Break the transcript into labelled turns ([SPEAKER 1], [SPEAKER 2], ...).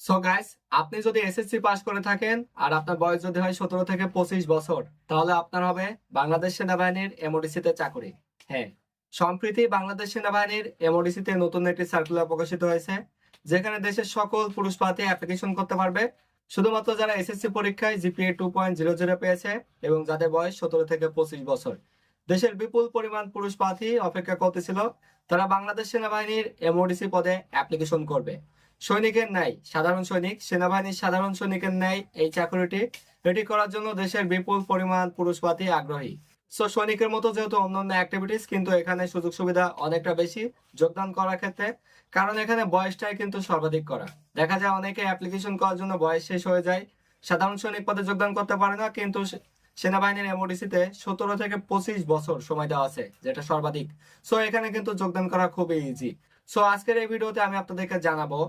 [SPEAKER 1] So guys, আপনি যদি SSC pass করে থাকেন আর আপনার বয়স যদি হয় 17 থেকে 25 বছর, তাহলে আপনার হবে বাংলাদেশ সেনাবাহিনীর এমওডিসি তে চাকরি। হ্যাঁ, সম্প্রতি বাংলাদেশ সেনাবাহিনীর এমওডিসি তে নতুন একটি সার্কুলার প্রকাশিত হয়েছে, যেখানে দেশের সকল পুরুষ প্রার্থী অ্যাপ্লিকেশন করতে পারবে। শুধুমাত্র যারা এসএসসি পরীক্ষায় জিপিএ 2.00 পেয়েছে এবং যাদের বয়স 17 থেকে 25 বছর। দেশের বিপুল পরিমাণ পুরুষ প্রার্থী অপেক্ষা করতেছিল, তারা বাংলাদেশ সেনাবাহিনীর এমওডিসি পদে অ্যাপ্লিকেশন করবে। সৈনিকের ন্যায় সাধারণ সৈনিক, সেনাবাহিনীর সাধারণ সৈনিকের ন্যায় এই চাকরিটি রেডি করার জন্য দেশের বিপুল পরিমাণ পুরুষ প্রার্থী আগ্রহী। সো সৈনিকের মতো যেহেতু অন্যান্য অ্যাক্টিভিটিস, কিন্তু এখানে সুযোগ সুবিধা অনেকটা বেশি যোগদান করার ক্ষেত্রে, কারণ এখানে বয়সটাই কিন্তু সর্বাধিক করা। দেখা যায় অনেকে অ্যাপ্লিকেশন করার জন্য বয়স শেষ হয়ে যায়, সাধারণ সৈনিক পদে যোগদান করতে পারে না, কিন্তু সেনাবাহিনীর এমওডিসি তে 17 থেকে 25 বছর সময় দেওয়া আছে, যেটা সর্বাধিক। সো এখানে কিন্তু যোগদান করা খুবই ইজি। সো আজকের এই ভিডিওতে আমি আপনাদেরকে জানাবো